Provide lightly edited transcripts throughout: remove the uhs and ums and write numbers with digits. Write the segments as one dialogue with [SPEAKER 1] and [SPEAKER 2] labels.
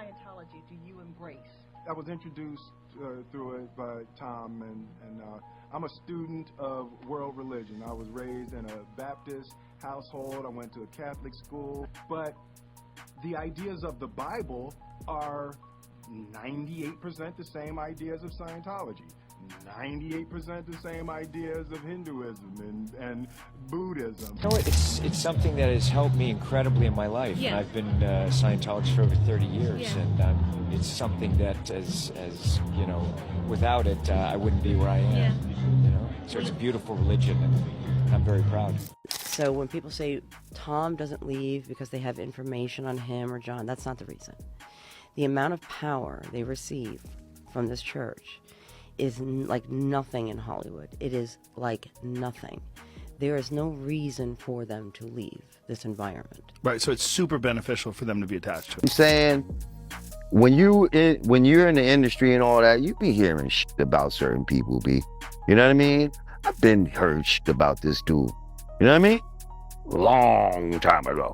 [SPEAKER 1] Scientology do you embrace?
[SPEAKER 2] I was introduced through it by Tom, and I'm a student of world religion. I was raised in a Baptist household. I went to a Catholic school, but the ideas of the Bible are 98% the same ideas of Scientology, 98% the same ideas of Hinduism and Buddhism.
[SPEAKER 3] You know, it's something that has helped me incredibly in my life.
[SPEAKER 4] Yeah.
[SPEAKER 3] I've been Scientologist for over 30 years,
[SPEAKER 4] Yeah.
[SPEAKER 3] and it's something that, as you know, without it, I wouldn't be where I am.
[SPEAKER 4] Yeah.
[SPEAKER 3] You know, so it's a beautiful religion, and I'm very proud.
[SPEAKER 5] So when people say Tom doesn't leave because they have information on him or John, that's not the reason. The amount of power they receive from this church is like nothing in Hollywood. It is like nothing. There is no reason for them to leave this environment.
[SPEAKER 6] Right, so it's super beneficial for them to be attached to it.
[SPEAKER 7] I'm saying, when you're in the industry and all that, you be hearing shit about certain people, B. You know what I mean? I've been heard shit about this dude. You know what I mean? Long time ago.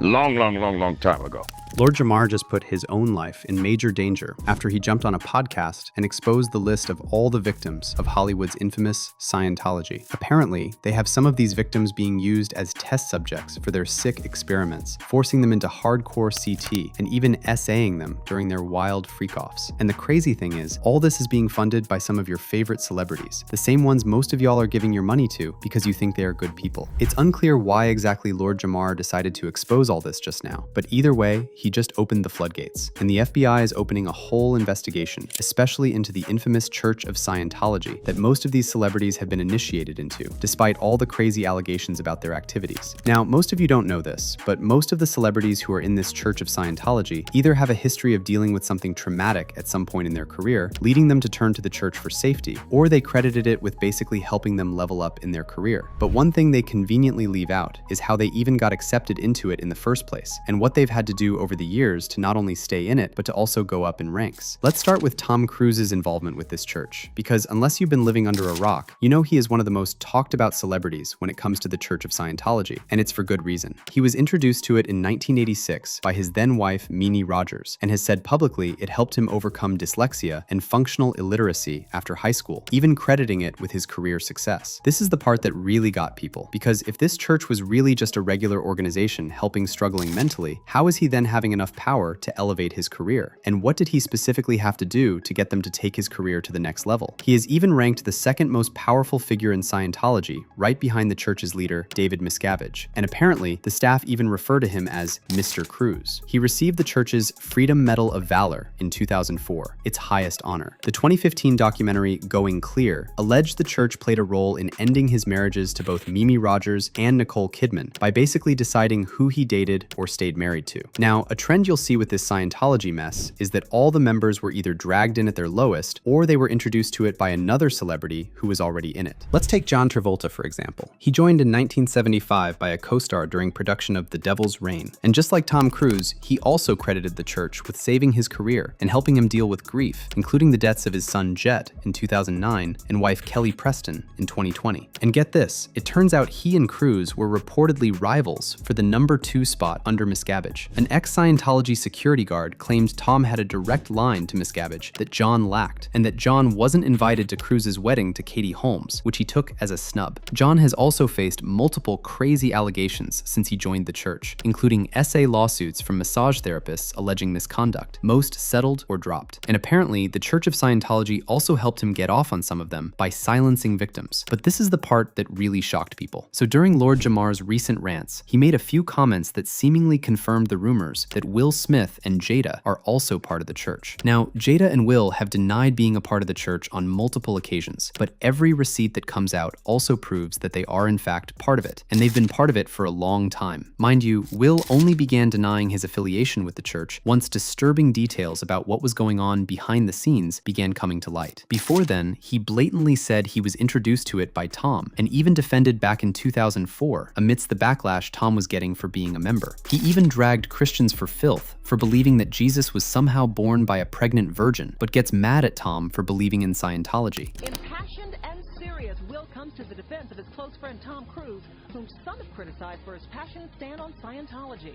[SPEAKER 7] Long time ago.
[SPEAKER 8] Lord Jamar just put his own life in major danger after he jumped on a podcast and exposed the list of all the victims of Hollywood's infamous Scientology. Apparently, they have some of these victims being used as test subjects for their sick experiments, forcing them into hardcore CT and even essaying them during their wild freak-offs. And the crazy thing is, all this is being funded by some of your favorite celebrities, the same ones most of y'all are giving your money to because you think they are good people. It's unclear why exactly Lord Jamar decided to expose all this just now, but either way, he just opened the floodgates, and the FBI is opening a whole investigation, especially into the infamous Church of Scientology that most of these celebrities have been initiated into, despite all the crazy allegations about their activities. Now, most of you don't know this, but most of the celebrities who are in this Church of Scientology either have a history of dealing with something traumatic at some point in their career, leading them to turn to the church for safety, or they credited it with basically helping them level up in their career. But one thing they conveniently leave out is how they even got accepted into it in the first place, and what they've had to do over the years to not only stay in it, but to also go up in ranks. Let's start with Tom Cruise's involvement with this church, because unless you've been living under a rock, you know he is one of the most talked about celebrities when it comes to the Church of Scientology, and it's for good reason. He was introduced to it in 1986 by his then wife, Mimi Rogers, and has said publicly it helped him overcome dyslexia and functional illiteracy after high school, even crediting it with his career success. This is the part that really got people, because if this church was really just a regular organization helping struggling mentally, how is he then having enough power to elevate his career? And what did he specifically have to do to get them to take his career to the next level? He is even ranked the second most powerful figure in Scientology, right behind the church's leader, David Miscavige. And apparently, the staff even refer to him as Mr. Cruise. He received the church's Freedom Medal of Valor in 2004, its highest honor. The 2015 documentary Going Clear alleged the church played a role in ending his marriages to both Mimi Rogers and Nicole Kidman by basically deciding who he dated or stayed married to. Now, a trend you'll see with this Scientology mess is that all the members were either dragged in at their lowest, or they were introduced to it by another celebrity who was already in it. Let's take John Travolta, for example. He joined in 1975 by a co-star during production of The Devil's Reign. And just like Tom Cruise, he also credited the church with saving his career and helping him deal with grief, including the deaths of his son Jet in 2009 and wife Kelly Preston in 2020. And get this, it turns out he and Cruise were reportedly rivals for the #2 spot under Miscavige. An ex-Scientology security guard claimed Tom had a direct line to Miscavige that John lacked, and that John wasn't invited to Cruise's wedding to Katie Holmes, which he took as a snub. John has also faced multiple crazy allegations since he joined the church, including SA lawsuits from massage therapists alleging misconduct, most settled or dropped. And apparently, the Church of Scientology also helped him get off on some of them by silencing victims. But this is the part that really shocked people. So during Lord Jamar's recent rants, he made a few comments that seemingly confirmed the rumors that Will Smith and Jada are also part of the church. Now, Jada and Will have denied being a part of the church on multiple occasions, but every receipt that comes out also proves that they are in fact part of it, and they've been part of it for a long time. Mind you, Will only began denying his affiliation with the church once disturbing details about what was going on behind the scenes began coming to light. Before then, he blatantly said he was introduced to it by Tom, and even defended back in 2004 amidst the backlash Tom was getting for being a member. He even dragged Christians for filth for believing that Jesus was somehow born by a pregnant virgin, but gets mad at Tom for believing in Scientology.
[SPEAKER 1] Impassioned and serious, Will comes to the defense of his close friend Tom Cruise, whom some have criticized for his passionate stand on Scientology.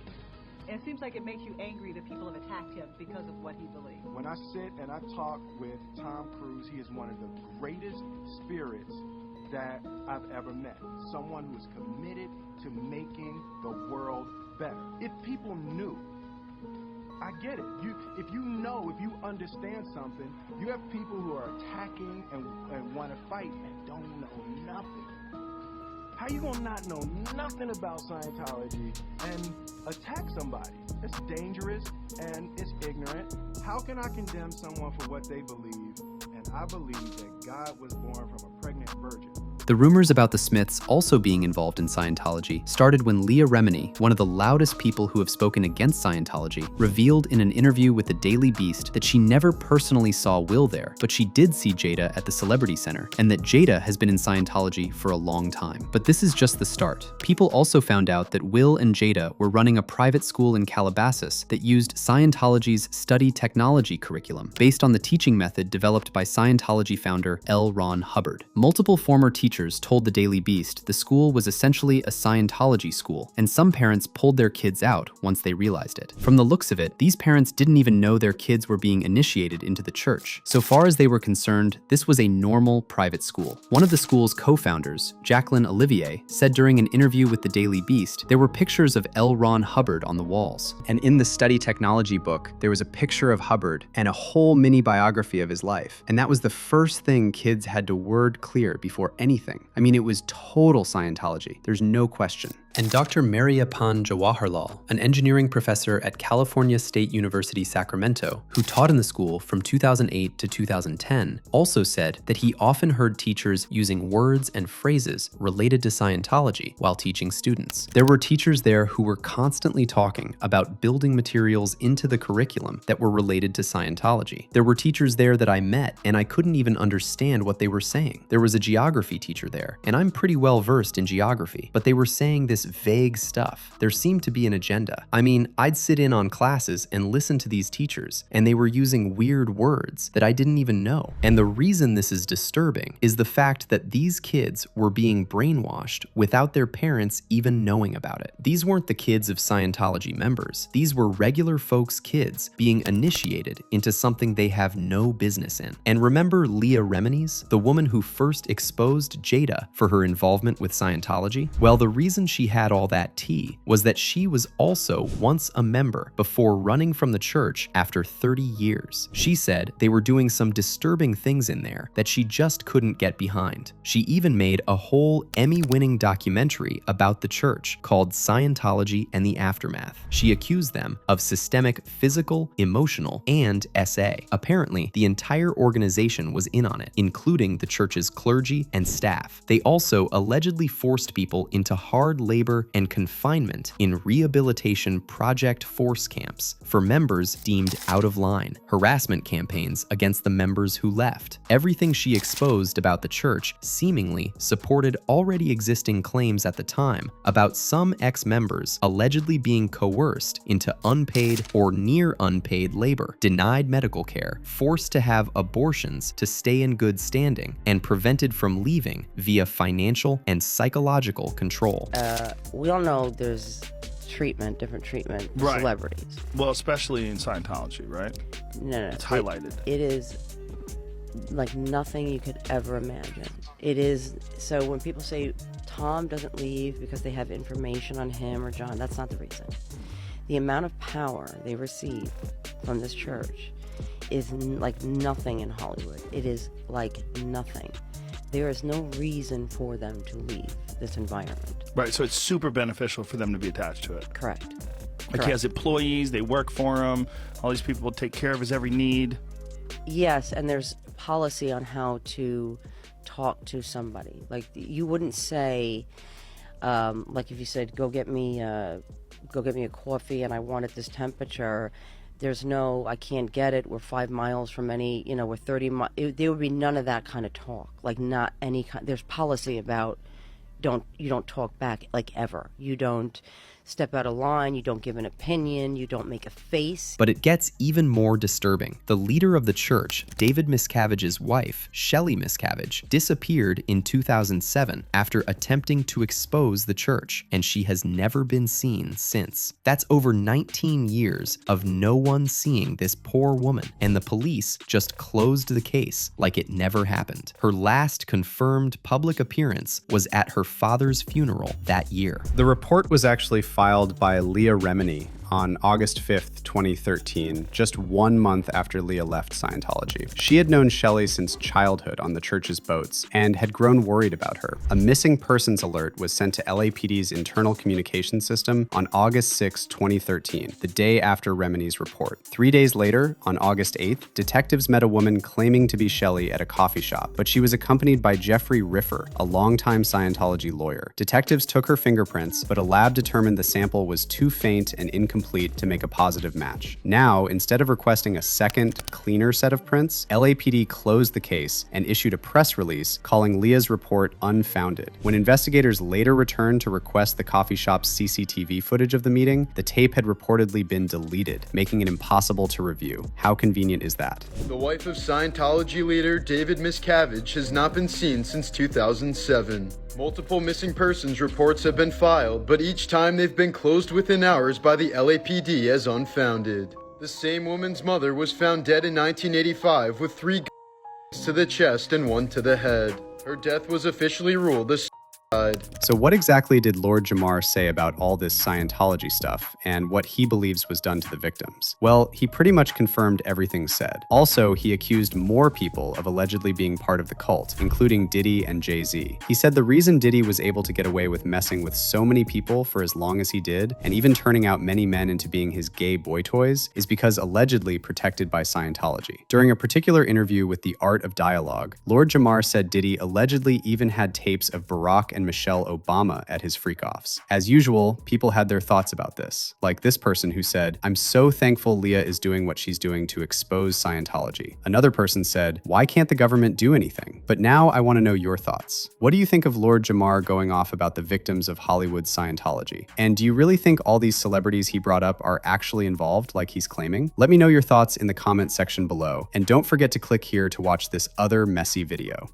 [SPEAKER 1] And it seems like it makes you angry that people have attacked him because of what he believes.
[SPEAKER 2] When I sit and I talk with Tom Cruise, he is one of the greatest spirits that I've ever met. Someone who is committed to making the world better. If people knew, I get it. If you understand something, you have people who are attacking and want to fight and don't know nothing. How you gonna not know nothing about Scientology and attack somebody? It's dangerous and it's ignorant. How can I condemn someone for what they believe? And I believe that God was born from a pregnant virgin.
[SPEAKER 8] The rumors about the Smiths also being involved in Scientology started when Leah Remini, one of the loudest people who have spoken against Scientology, revealed in an interview with the Daily Beast that she never personally saw Will there, but she did see Jada at the Celebrity Center, and that Jada has been in Scientology for a long time. But this is just the start. People also found out that Will and Jada were running a private school in Calabasas that used Scientology's study technology curriculum, based on the teaching method developed by Scientology founder L. Ron Hubbard. Multiple former teachers told the Daily Beast the school was essentially a Scientology school, and some parents pulled their kids out once they realized it. From the looks of it, these parents didn't even know their kids were being initiated into the church. So far as they were concerned, this was a normal private school. One of the school's co-founders, Jacqueline Olivier, said during an interview with the Daily Beast, there were pictures of L. Ron Hubbard on the walls. And in the study technology book, there was a picture of Hubbard and a whole mini biography of his life. And that was the first thing kids had to word clear before anything. I mean, it was total Scientology. There's no question. And Dr. Mariappan Jawaharlal, an engineering professor at California State University, Sacramento, who taught in the school from 2008 to 2010, also said that he often heard teachers using words and phrases related to Scientology while teaching students. There were teachers there who were constantly talking about building materials into the curriculum that were related to Scientology. There were teachers there that I met, and I couldn't even understand what they were saying. There was a geography teacher there, and I'm pretty well versed in geography, but they were saying this vague stuff. There seemed to be an agenda. I mean, I'd sit in on classes and listen to these teachers, and they were using weird words that I didn't even know. And the reason this is disturbing is the fact that these kids were being brainwashed without their parents even knowing about it. These weren't the kids of Scientology members. These were regular folks' kids being initiated into something they have no business in. And remember Leah Remini, the woman who first exposed Jada for her involvement with Scientology? Well, the reason she had all that tea was that she was also once a member before running from the church after 30 years. She said they were doing some disturbing things in there that she just couldn't get behind. She even made a whole Emmy-winning documentary about the church called Scientology and the Aftermath. She accused them of systemic physical, emotional, and SA. Apparently, the entire organization was in on it, including the church's clergy and staff. They also allegedly forced people into hard labor and confinement in rehabilitation project force camps for members deemed out of line, harassment campaigns against the members who left. Everything she exposed about the church seemingly supported already existing claims at the time about some ex-members allegedly being coerced into unpaid or near unpaid labor, denied medical care, forced to have abortions to stay in good standing, and prevented from leaving via financial and psychological control.
[SPEAKER 5] We all know there's different treatment for
[SPEAKER 6] Right.
[SPEAKER 5] celebrities.
[SPEAKER 6] Well, especially in Scientology, right?
[SPEAKER 5] No.
[SPEAKER 6] It's highlighted.
[SPEAKER 5] It is like nothing you could ever imagine. It is, so when people say Tom doesn't leave because they have information on him or John, that's not the reason. The amount of power they receive from this church is like nothing in Hollywood. It is like nothing. There is no reason for them to leave this environment.
[SPEAKER 6] Right, so it's super beneficial for them to be attached to it.
[SPEAKER 5] Correct.
[SPEAKER 6] Like he has employees, they work for him, all these people take care of his every need.
[SPEAKER 5] Yes, and there's policy on how to talk to somebody. Like you wouldn't say, like if you said, go get me a coffee and I want it this temperature. There's no, I can't get it. We're 5 miles from any, we're 30 miles. There would be none of that kind of talk. Like not any kind. There's policy about you don't talk back like ever. You don't step out of line, you don't give an opinion, you don't make a face.
[SPEAKER 8] But it gets even more disturbing. The leader of the church, David Miscavige's wife, Shelly Miscavige, disappeared in 2007 after attempting to expose the church, and she has never been seen since. That's over 19 years of no one seeing this poor woman, and the police just closed the case like it never happened. Her last confirmed public appearance was at her father's funeral that year. The report was actually filed by Leah Remini on August 5th, 2013, just 1 month after Leah left Scientology. She had known Shelly since childhood on the church's boats and had grown worried about her. A missing persons alert was sent to LAPD's internal communication system on August 6, 2013, the day after Remini's report. 3 days later, on August 8th, detectives met a woman claiming to be Shelly at a coffee shop, but she was accompanied by Jeffrey Riffer, a longtime Scientology lawyer. Detectives took her fingerprints, but a lab determined the sample was too faint and incomplete to make a positive match. Now, instead of requesting a second, cleaner set of prints, LAPD closed the case and issued a press release calling Leah's report unfounded. When investigators later returned to request the coffee shop's CCTV footage of the meeting, the tape had reportedly been deleted, making it impossible to review. How convenient is that?
[SPEAKER 4] The wife of Scientology leader David Miscavige has not been seen since 2007. Multiple missing persons reports have been filed, but each time they've been closed within hours by the LAPD as unfounded. The same woman's mother was found dead in 1985 with 3 guns to the chest and 1 to the head. Her death was officially ruled a suicide.
[SPEAKER 8] So what exactly did Lord Jamar say about all this Scientology stuff and what he believes was done to the victims? Well, he pretty much confirmed everything said. Also, he accused more people of allegedly being part of the cult, including Diddy and Jay-Z. He said the reason Diddy was able to get away with messing with so many people for as long as he did, and even turning out many men into being his gay boy toys, is because allegedly protected by Scientology. During a particular interview with The Art of Dialogue, Lord Jamar said Diddy allegedly even had tapes of Barack and Michelle Obama at his freak-offs. As usual, people had their thoughts about this, like this person who said, "I'm so thankful Leah is doing what she's doing to expose Scientology." Another person said, "Why can't the government do anything?" But now I want to know your thoughts. What do you think of Lord Jamar going off about the victims of Hollywood Scientology? And do you really think all these celebrities he brought up are actually involved like he's claiming? Let me know your thoughts in the comment section below, and don't forget to click here to watch this other messy video.